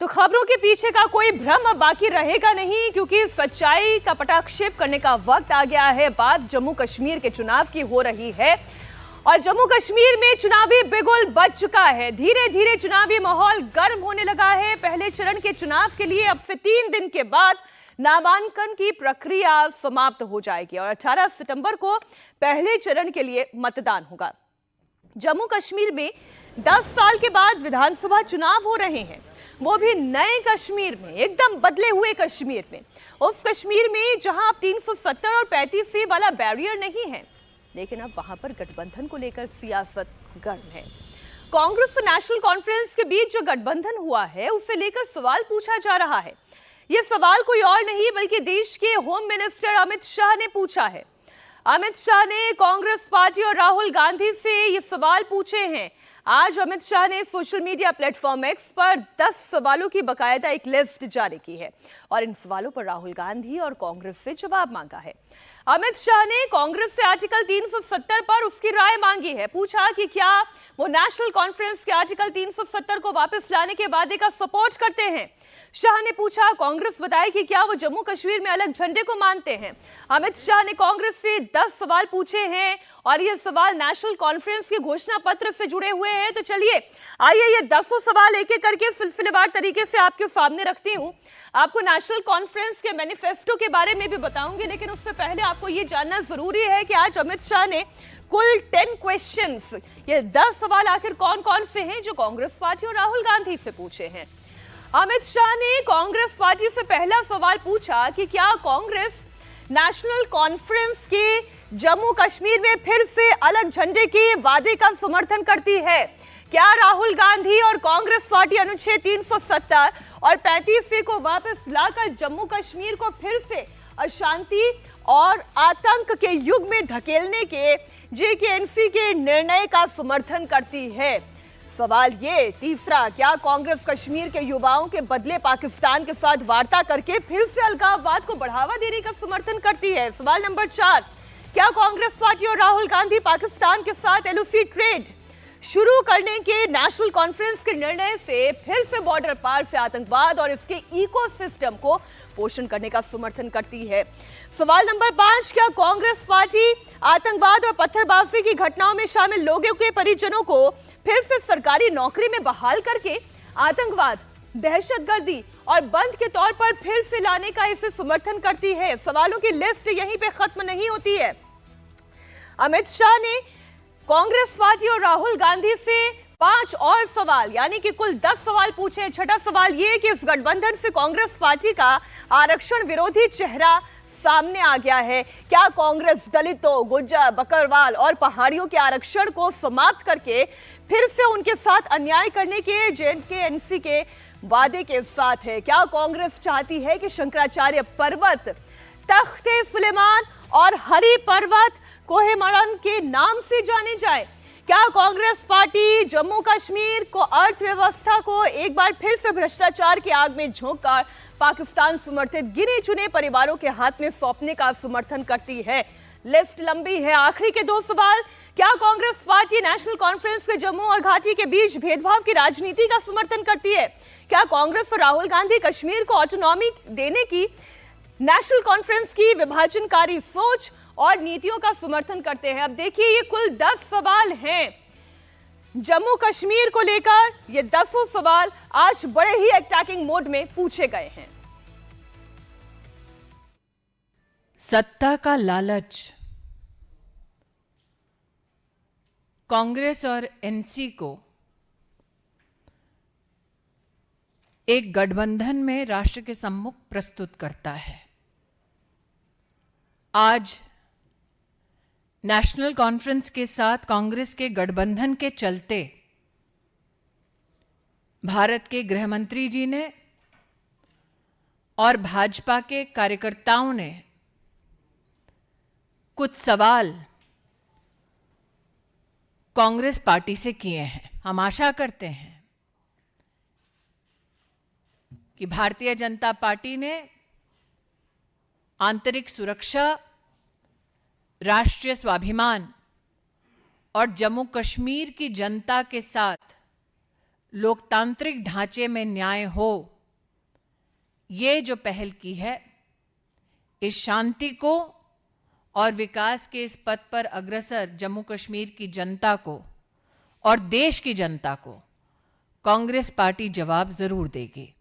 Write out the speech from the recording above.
तो खबरों के पीछे का कोई भ्रम अब बाकी रहेगा नहीं, क्योंकि सच्चाई का पटाक्षेप करने का वक्त आ गया है। बात जम्मू कश्मीर के चुनाव की हो रही है और जम्मू कश्मीर में चुनावी बिगुल बज चुका है। धीरे धीरे चुनावी माहौल गर्म होने लगा है। पहले चरण के चुनाव के लिए अब से 3 दिन के बाद नामांकन की प्रक्रिया समाप्त हो जाएगी और 18 सितंबर को पहले चरण के लिए मतदान होगा। जम्मू कश्मीर में 10 साल के बाद विधानसभा चुनाव हो रहे हैं, वो भी नए कश्मीर में, एकदम बदले हुए कश्मीर में। उस कश्मीर में जहां अब 370 और 35 वाला बैरियर नहीं है, लेकिन अब वहां पर गठबंधन को लेकर सियासत गर्म है। कांग्रेस और नेशनल कॉन्फ्रेंस के बीच जो गठबंधन हुआ है, उसे लेकर सवाल पूछा जा रहा है। यह सवाल कोई और नहीं बल्कि देश के होम मिनिस्टर अमित शाह ने पूछा है। अमित शाह ने कांग्रेस पार्टी और राहुल गांधी से ये सवाल पूछे हैं। आज अमित शाह ने सोशल मीडिया प्लेटफॉर्म एक्स पर 10 सवालों की बकायदा एक लिस्ट जारी की है और इन सवालों पर राहुल गांधी और कांग्रेस से जवाब मांगा है। अमित शाह ने कांग्रेस से आर्टिकल 370 पर उसकी राय मांगी है। पूछा कि क्या वो नेशनल कॉन्फ्रेंस के आर्टिकल 370 को वापस लाने के वादे का सपोर्ट करते हैं। शाह ने पूछा, कांग्रेस बताए कि क्या वो जम्मू कश्मीर में अलग झंडे को मानते हैं। अमित शाह ने कांग्रेस से 10 सवाल पूछे हैं और ये सवाल नेशनल कॉन्फ्रेंस के घोषणा पत्र से जुड़े हुए हैं। तो चलिए आइए ये 10 सवाल एक एक करके सिलसिलेवार तरीके से आपके सामने रखती हूँ। आपको नेशनल कॉन्फ्रेंस के मैनिफेस्टो के बारे में भी बताऊंगी, लेकिन उससे पहले आपको ये जानना जरूरी है कि आज अमित शाह ने कुल 10 क्वेश्चंस, ये 10 सवाल आखिर कौन कौन से हैं जो कांग्रेस पार्टी और राहुल गांधी से पूछे हैं। अमित शाह ने कांग्रेस पार्टी से पहला सवाल पूछा कि क्या कांग्रेस नेशनल कॉन्फ्रेंस के जम्मू कश्मीर में फिर से अलग झंडे के वादे का समर्थन करती है। क्या राहुल गांधी और कांग्रेस पार्टी अनुच्छेद 370 और 35 को वापस लाकर जम्मू कश्मीर को फिर से अशांति और आतंक के युग में धकेलने के JK&C के निर्णय का समर्थन करती है। सवाल ये तीसरा, क्या कांग्रेस कश्मीर के युवाओं के बदले पाकिस्तान के साथ वार्ता करके फिर से अलगाववाद को बढ़ावा देने का समर्थन करती है। सवाल नंबर 4, क्या कांग्रेस पार्टी और राहुल गांधी पाकिस्तान के साथ LOC ट्रेड शुरू करने के नेशनल कॉन्फ्रेंस के निर्णय से फिर से बॉर्डर पार से आतंकवाद और इसके इकोसिस्टम को पोषण करने का समर्थन करती है। सवाल नंबर 5, क्या कांग्रेस पार्टी आतंकवाद और पत्थरबाजी की घटनाओं में शामिल लोगों के परिजनों को फिर से सरकारी नौकरी में बहाल करके आतंकवाद, दहशतगर्दी और बंद के तौर पर फिर से लाने का इसे समर्थन करती है। सवालों की लिस्ट यहीं पे खत्म नहीं होती है। अमित शाह ने कांग्रेस पार्टी और राहुल गांधी से 5 और सवाल, यानी कि कुल 10 सवाल पूछे। छठा सवाल ये कि इस गठबंधन से कांग्रेस पार्टी का आरक्षण विरोधी चेहरा सामने आ गया है। क्या कांग्रेस दलितों, गुज्जर, बकरवाल और पहाड़ियों के आरक्षण को समाप्त करके फिर से उनके साथ अन्याय करने के JK&C के वादे के साथ है। क्या कांग्रेस चाहती है कि शंकराचार्य पर्वत, तख्ते सुलेमान और हरि पर्वत कोहिमरन के नाम से जाने जाए। क्या कांग्रेस पार्टी जम्मू कश्मीर को, अर्थव्यवस्था को एक बार फिर से भ्रष्टाचार की आग में झोंककर पाकिस्तान समर्थित गिने चुने परिवारों के हाथ में सौंपने का समर्थन करती है। लिस्ट लंबी है। आखिरी के 2 सवाल, क्या कांग्रेस पार्टी नेशनल कॉन्फ्रेंस के जम्मू और घाटी के बीच भेदभाव की राजनीति का समर्थन करती है। क्या कांग्रेस और राहुल गांधी कश्मीर को ऑटोनॉमी देने की नेशनल कॉन्फ्रेंस की विभाजनकारी सोच और नीतियों का समर्थन करते हैं। अब देखिए ये कुल 10 सवाल हैं जम्मू कश्मीर को लेकर। ये 10 सवाल आज बड़े ही अटैकिंग मोड में पूछे गए हैं। सत्ता का लालच कांग्रेस और NC को एक गठबंधन में राष्ट्र के सम्मुख प्रस्तुत करता है। आज नेशनल कॉन्फ्रेंस के साथ कांग्रेस के गठबंधन के चलते भारत के गृह मंत्री जी ने और भाजपा के कार्यकर्ताओं ने कुछ सवाल कांग्रेस पार्टी से किए हैं। हम आशा करते हैं कि भारतीय जनता पार्टी ने आंतरिक सुरक्षा, राष्ट्रीय स्वाभिमान और जम्मू कश्मीर की जनता के साथ लोकतांत्रिक ढांचे में न्याय हो, ये जो पहल की है, इस शांति को और विकास के इस पथ पर अग्रसर जम्मू कश्मीर की जनता को और देश की जनता को कांग्रेस पार्टी जवाब जरूर देगी।